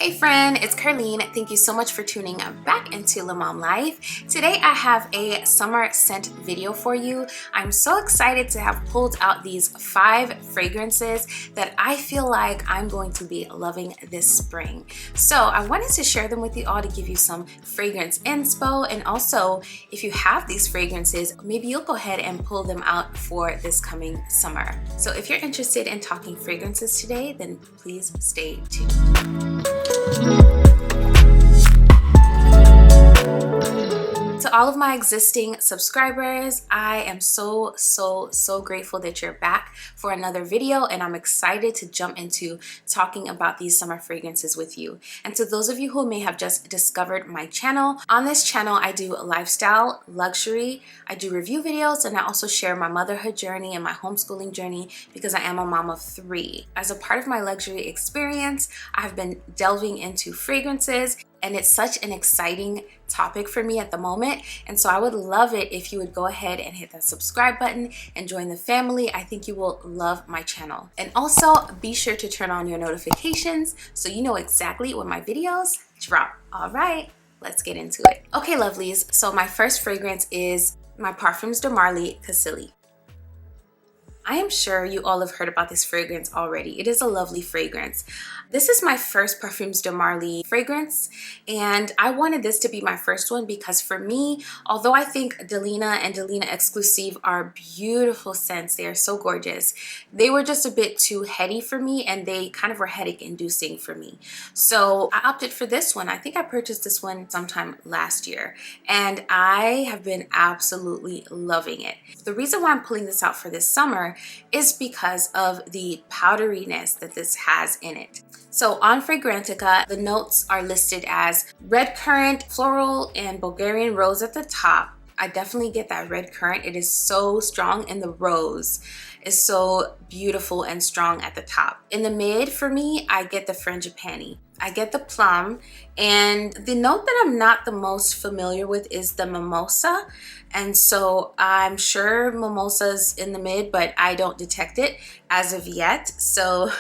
Hey friend, it's Ker-leen. Thank you so much for tuning back into Lemomlife. Today I have a summer scent video for you. I'm so excited to have pulled out these 5 fragrances that I feel like I'm going to be loving this spring. So I wanted to share them with you all to give you some fragrance inspo, and also if you have these fragrances, maybe you'll go ahead and pull them out for this coming summer. So if you're interested in talking fragrances today, then please stay tuned. To all of my existing subscribers, I am so grateful that you're back for another video, and I'm excited to jump into talking about these summer fragrances with you. And to those of you who may have just discovered my channel, on this channel I do lifestyle, luxury, I do review videos, and I also share my motherhood journey and my homeschooling journey because I am a mom of 3. As a part of my luxury experience, I've been delving into fragrances, and it's such an exciting topic for me at the moment. And so I would love it if you would go ahead and hit that subscribe button and join the family. I think you will love my channel. And also be sure to turn on your notifications so you know exactly when my videos drop. All right, let's get into it. Okay, lovelies. So my first fragrance is my Parfums de Marly Cassili. I am sure you all have heard about this fragrance already. It is a lovely fragrance. This is my first Parfums de Marly fragrance, and I wanted this to be my first one because for me, although I think Delina and Delina Exclusive are beautiful scents, they are so gorgeous, they were just a bit too heady for me, and they kind of were headache inducing for me. So I opted for this one. I think I purchased this one sometime last year, and I have been absolutely loving it. The reason why I'm pulling this out for this summer is because of the powderiness that this has in it. So on Fragrantica, the notes are listed as red currant, floral, and Bulgarian rose at the top. I definitely get that red currant. It is so strong, and the rose is so beautiful and strong at the top. In the mid, for me, I get the frangipani. I get the plum, and the note that I'm not the most familiar with is the mimosa. And so I'm sure mimosa's in the mid, but I don't detect it as of yet. So,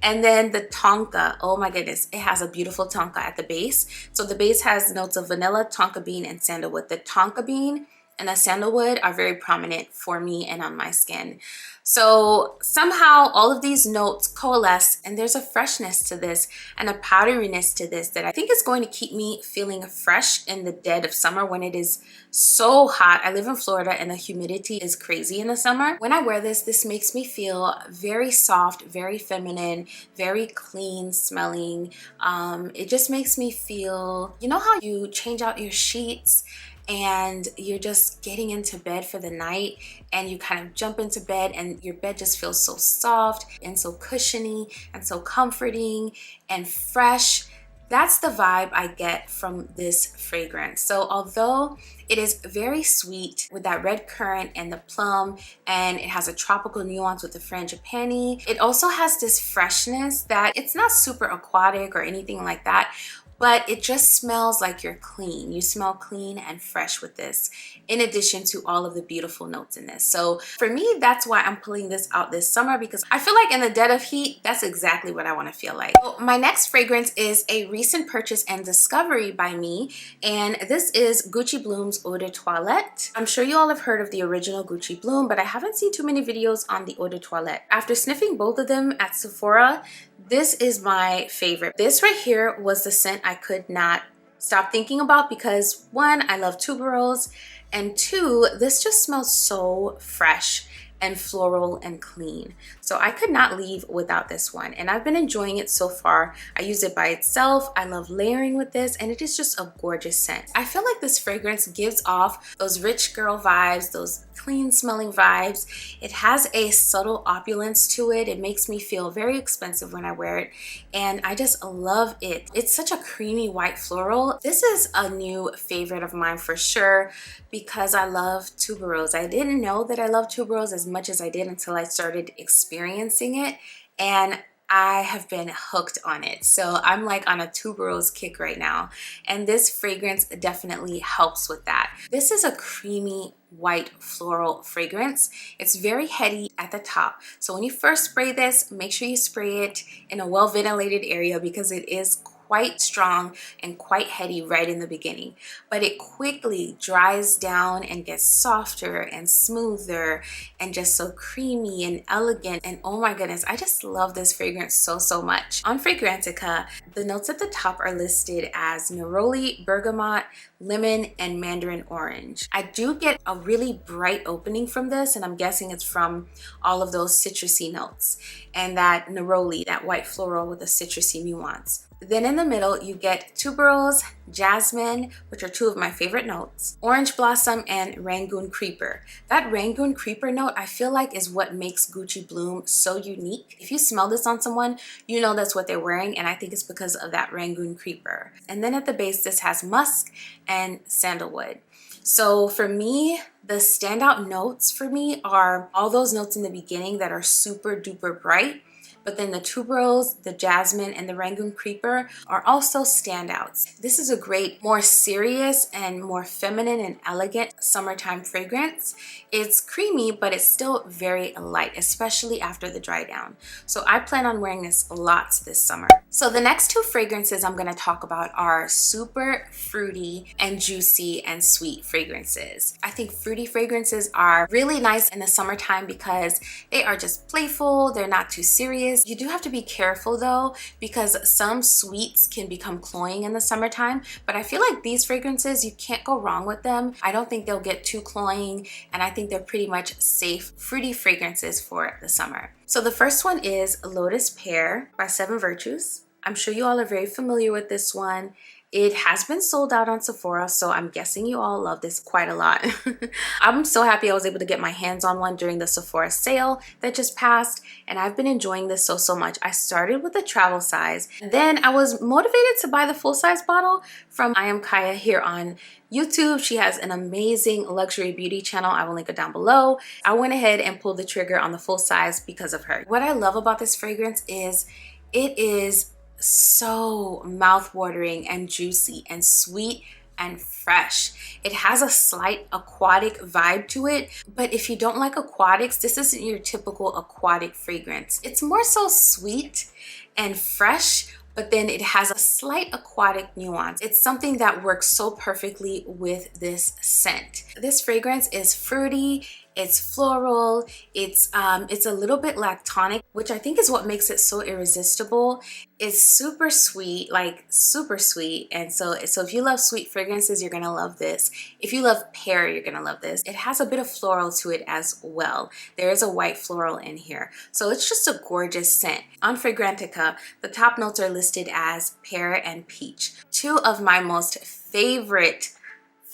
and then the tonka, oh my goodness, it has a beautiful tonka at the base. So the base has notes of vanilla, tonka bean, and sandalwood. The tonka bean and the sandalwood are very prominent for me and on my skin. So somehow all of these notes coalesce, and there's a freshness to this and a powderiness to this that I think is going to keep me feeling fresh in the dead of summer when it is so hot. I live in Florida and the humidity is crazy in the summer. When I wear this, this makes me feel very soft, very feminine, very clean smelling. It just makes me feel, you know how you change out your sheets and you're just getting into bed for the night, and you kind of jump into bed and your bed just feels so soft and so cushiony and so comforting and fresh. That's the vibe I get from this fragrance. So although it is very sweet with that red currant and the plum, and it has a tropical nuance with the frangipani, it also has this freshness that it's not super aquatic or anything like that, but it just smells like you're clean. You smell clean and fresh with this, in addition to all of the beautiful notes in this. So for me, that's why I'm pulling this out this summer, because I feel like in the dead of heat, that's exactly what I want to feel like. So my next fragrance is a recent purchase and discovery by me, and this is Gucci Bloom's Eau de Toilette. I'm sure you all have heard of the original Gucci Bloom, but I haven't seen too many videos on the Eau de Toilette. After sniffing both of them at Sephora, this is my favorite. This right here was the scent I could not stop thinking about because 1, I love tuberose, and 2, this just smells so fresh and floral and clean. So I could not leave without this one, and I've been enjoying it so far. I use it by itself. I love layering with this, and it is just a gorgeous scent. I feel like this fragrance gives off those rich girl vibes, those clean smelling vibes. It has a subtle opulence to it. It makes me feel very expensive when I wear it, and I just love it. It's such a creamy white floral. This is a new favorite of mine for sure because I love tuberose. I didn't know that I love tuberose as much as I did until I started experiencing it, and I have been hooked on it. So I'm like on a tuberose kick right now, and this fragrance definitely helps with that. This is a creamy white floral fragrance. It's very heady at the top. So when you first spray this, make sure you spray it in a well ventilated area because it is quite strong and quite heady right in the beginning, but it quickly dries down and gets softer and smoother and just so creamy and elegant. And oh my goodness, I just love this fragrance so much. On Fragrantica, the notes at the top are listed as neroli, bergamot, lemon, and mandarin orange. I do get a really bright opening from this, and I'm guessing it's from all of those citrusy notes and that neroli, that white floral with a citrusy nuance. Then in the middle, you get tuberose, jasmine, which are two of my favorite notes, orange blossom, and Rangoon creeper. That Rangoon creeper note, I feel like, is what makes Gucci Bloom so unique. If you smell this on someone, you know that's what they're wearing, and I think it's because of that Rangoon creeper. And then at the base, this has musk and sandalwood. So for me, the standout notes for me are all those notes in the beginning that are super duper bright, but then the tuberose, the jasmine, and the Rangoon creeper are also standouts. This is a great, more serious and more feminine and elegant summertime fragrance. It's creamy, but it's still very light, especially after the dry down. So I plan on wearing this lots this summer. So the next two fragrances I'm gonna talk about are super fruity and juicy and sweet fragrances. I think fruity fragrances are really nice in the summertime because they are just playful, they're not too serious. You do have to be careful though, because some sweets can become cloying in the summertime, but I feel like these fragrances, you can't go wrong with them. I don't think they'll get too cloying, and I think they're pretty much safe, fruity fragrances for the summer. So the first one is Lotus Pear by Seven Virtues. I'm sure you all are very familiar with this one. It has been sold out on Sephora, so I'm guessing you all love this quite a lot. I'm so happy I was able to get my hands on one during the Sephora sale that just passed, and I've been enjoying this so much. I started with the travel size, and then I was motivated to buy the full-size bottle from I Am Kaya here on YouTube. She has an amazing luxury beauty channel. I will link it down below. I went ahead and pulled the trigger on the full size because of her. What I love about this fragrance is it is so mouth-watering and juicy and sweet and fresh. It has a slight aquatic vibe to it, but if you don't like aquatics, this isn't your typical aquatic fragrance. It's more so sweet and fresh, but then it has a slight aquatic nuance. It's something that works so perfectly with this scent. This fragrance is fruity, it's floral, it's a little bit lactonic, which I think is what makes it so irresistible. It's super sweet, like super sweet, and so if you love sweet fragrances, you're gonna love this. If you love pear, you're gonna love this. It has a bit of floral to it as well. There is a white floral in here, so it's just a gorgeous scent. On Fragrantica, the top notes are listed as pear and peach, two of my most favorite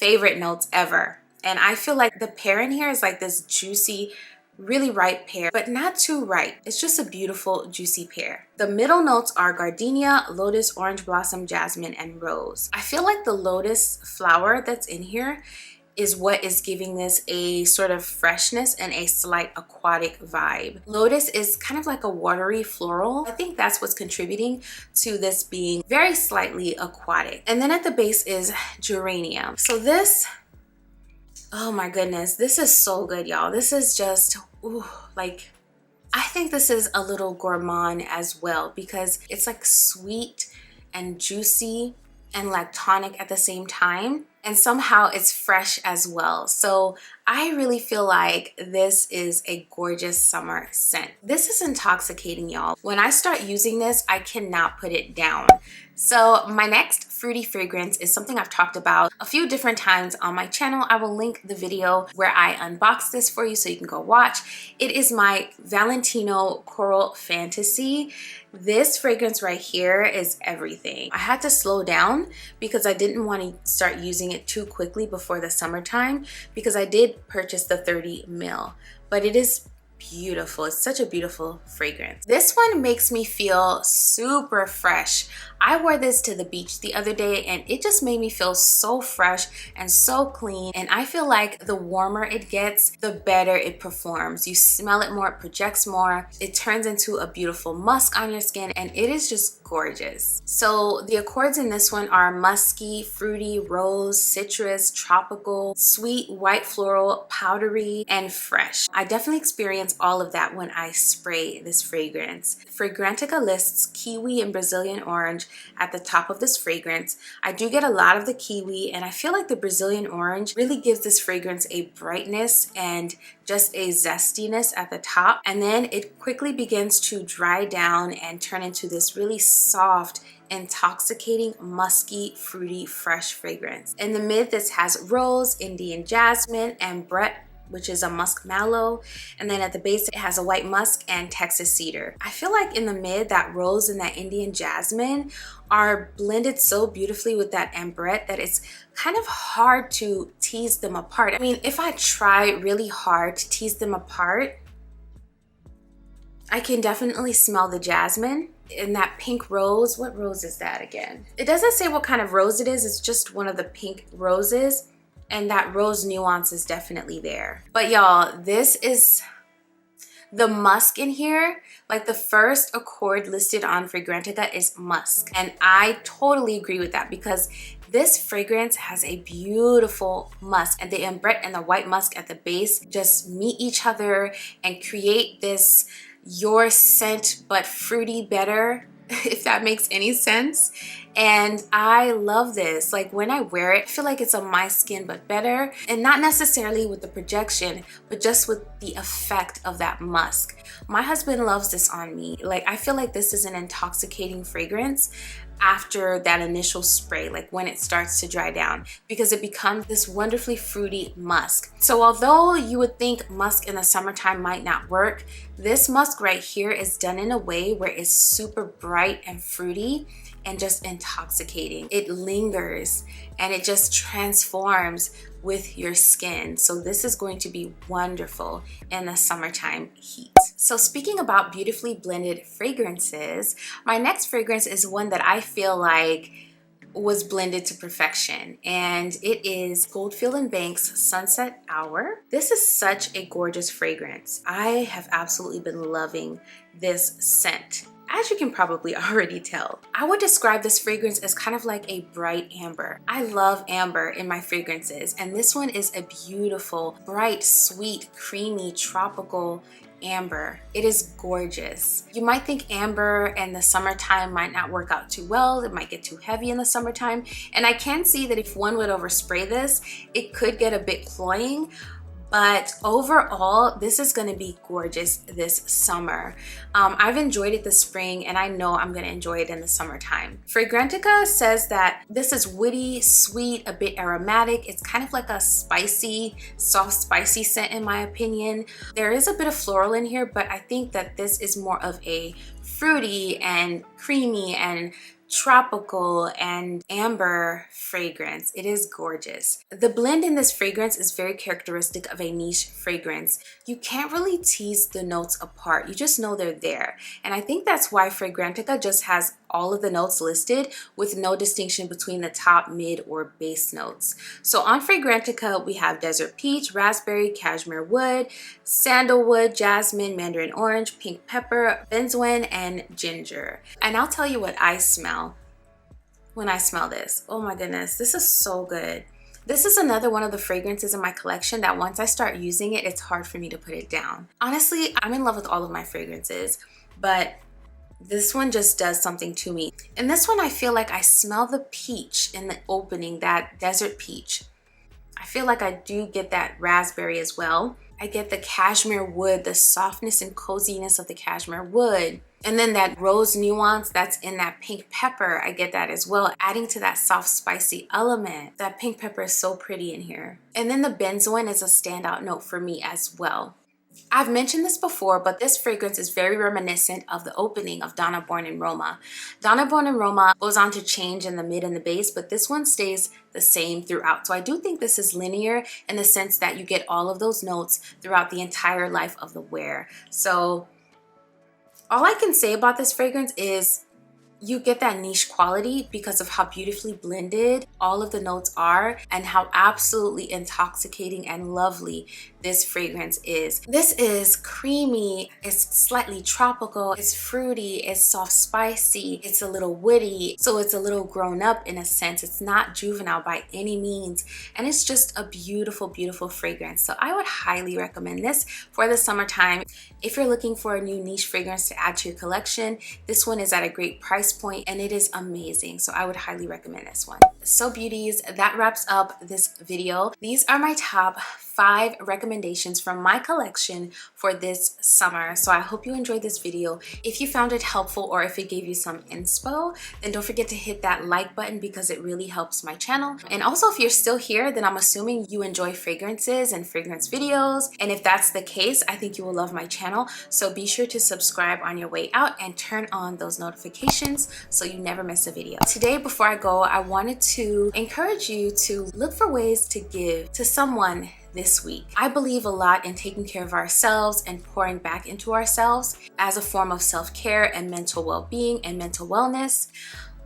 notes ever. And I feel like the pear in here is like this juicy, really ripe pear, but not too ripe. It's just a beautiful, juicy pear. The middle notes are gardenia, lotus, orange blossom, jasmine, and rose. I feel like the lotus flower that's in here is what is giving this a sort of freshness and a slight aquatic vibe. Lotus is kind of like a watery floral. I think that's what's contributing to this being very slightly aquatic. And then at the base is geranium. So this, oh my goodness, this is so good, y'all. This is just, ooh, like, I think this is a little gourmand as well because it's like sweet and juicy and lactonic at the same time. And somehow it's fresh as well. So I really feel like this is a gorgeous summer scent. This is intoxicating, y'all. When I start using this, I cannot put it down. So my next fruity fragrance is something I've talked about a few different times on my channel. I will link the video where I unbox this for you so you can go watch. It is my Valentino Coral Fantasy. This fragrance right here is everything. I had to slow down because I didn't want to start using it too quickly before the summertime because I did purchase the 30 ml, but it is beautiful. It's such a beautiful fragrance. This one makes me feel super fresh. I wore this to the beach the other day and it just made me feel so fresh and so clean. And I feel like the warmer it gets, the better it performs. You smell it more, it projects more. It turns into a beautiful musk on your skin and it is just gorgeous. So the accords in this one are musky, fruity, rose, citrus, tropical, sweet, white floral, powdery, and fresh. I definitely experienced experience all of that when I spray this fragrance. Fragrantica lists kiwi and Brazilian orange at the top of this fragrance. I do get a lot of the kiwi, and I feel like the Brazilian orange really gives this fragrance a brightness and just a zestiness at the top, and then it quickly begins to dry down and turn into this really soft, intoxicating, musky, fruity, fresh fragrance. In the mid, this has rose, Indian jasmine, and Brett, which is a musk mallow, and then at the base it has a white musk and Texas cedar. I feel like in the mid, that rose and that Indian jasmine are blended so beautifully with that ambrette that it's kind of hard to tease them apart. I mean, if I try really hard to tease them apart, I can definitely smell the jasmine. In that pink rose, what rose is that again? It doesn't say what kind of rose it is, it's just one of the pink roses, and that rose nuance is definitely there. But y'all, this is the musk in here. Like, the first accord listed on Fragrantica is musk, and I totally agree with that because this fragrance has a beautiful musk, and the ambrette and the white musk at the base just meet each other and create this your scent but fruity better, if that makes any sense. And I love this. Like, when I wear it, I feel like it's on my skin but better, and not necessarily with the projection, but just with the effect of that musk. My husband loves this on me. Like, I feel like this is an intoxicating fragrance after that initial spray, like when it starts to dry down, because it becomes this wonderfully fruity musk. So although you would think musk in the summertime might not work, this musk right here is done in a way where it's super bright and fruity and just intoxicating. It lingers and it just transforms with your skin. So this is going to be wonderful in the summertime heat. So speaking about beautifully blended fragrances, my next fragrance is one that I feel like was blended to perfection, and it is Goldfield & Banks Sunset Hour. This is such a gorgeous fragrance. I have absolutely been loving this scent. As you can probably already tell, I would describe this fragrance as kind of like a bright amber. I love amber in my fragrances, and this one is a beautiful, bright, sweet, creamy, tropical amber. It is gorgeous. You might think amber in the summertime might not work out too well. It might get too heavy in the summertime, and I can see that if one would overspray this, it could get a bit cloying. But overall, this is going to be gorgeous this summer. I've enjoyed it this spring, and I know I'm going to enjoy it in the summertime. Fragrantica says that this is witty, sweet, a bit aromatic. It's kind of like a spicy, soft, spicy scent in my opinion. There is a bit of floral in here, but I think that this is more of a fruity and creamy and tropical and amber fragrance. It is gorgeous. The blend in this fragrance is very characteristic of a niche fragrance. You can't really tease the notes apart. You just know they're there. And I think that's why Fragrantica just has all of the notes listed with no distinction between the top, mid, or base notes. So on Fragrantica, we have desert peach, raspberry, cashmere wood, sandalwood, jasmine, mandarin orange, pink pepper, benzoin, and ginger. And I'll tell you what I smell when I smell this. Oh my goodness, this is so good. This is another one of the fragrances in my collection that once I start using it, it's hard for me to put it down. Honestly, I'm in love with all of my fragrances, but this one just does something to me. In this one, I feel like I smell the peach in the opening, that desert peach. I feel like I do get that raspberry as well. I get the cashmere wood, the softness and coziness of the cashmere wood. And then that rose nuance that's in that pink pepper, I get that as well, adding to that soft spicy element. That pink pepper is so pretty in here. And then the benzoin is a standout note for me as well. I've mentioned this before, but this fragrance is very reminiscent of the opening of Donna Born in Roma. Donna Born in Roma goes on to change in the mid and the base, but this one stays the same throughout. So I do think this is linear in the sense that you get all of those notes throughout the entire life of the wear. So all I can say about this fragrance is You get that niche quality because of how beautifully blended all of the notes are and how absolutely intoxicating and lovely this fragrance is. This is creamy, it's slightly tropical, it's fruity, it's soft spicy, it's a little woody, so it's a little grown up in a sense. It's not juvenile by any means, and it's just a beautiful, beautiful fragrance. So I would highly recommend this for the summertime. If you're looking for a new niche fragrance to add to your collection, this one is at a great price point and it is amazing. So I would highly recommend this one. So beauties, that wraps up this video. These are my top 5 recommendations from my collection for this summer. So I hope you enjoyed this video. If you found it helpful or if it gave you some inspo, then don't forget to hit that like button because it really helps my channel. And also, if you're still here, then I'm assuming you enjoy fragrances and fragrance videos. And if that's the case, I think you will love my channel. So be sure to subscribe on your way out and turn on those notifications so you never miss a video. Today, before I go, I wanted to encourage you to look for ways to give to someone this week. I believe a lot in taking care of ourselves and pouring back into ourselves as a form of self-care and mental well-being and mental wellness.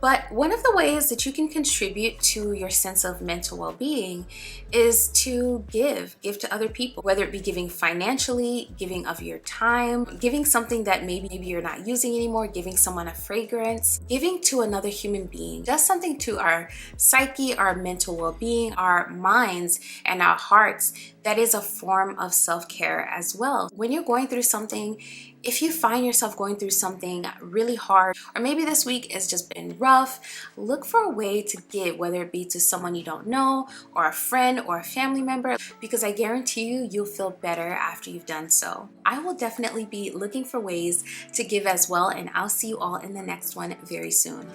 But one of the ways that you can contribute to your sense of mental well-being is to give to other people, whether it be giving financially, giving of your time, giving something that maybe you're not using anymore, giving someone a fragrance, giving to another human being, just something to our psyche, our mental well-being, our minds, and our hearts. That is a form of self-care as well. When you're going through something, if you find yourself going through something really hard, or maybe this week has just been rough, look for a way to give, whether it be to someone you don't know, or a friend, or a family member, because I guarantee you, you'll feel better after you've done so. I will definitely be looking for ways to give as well, and I'll see you all in the next one very soon.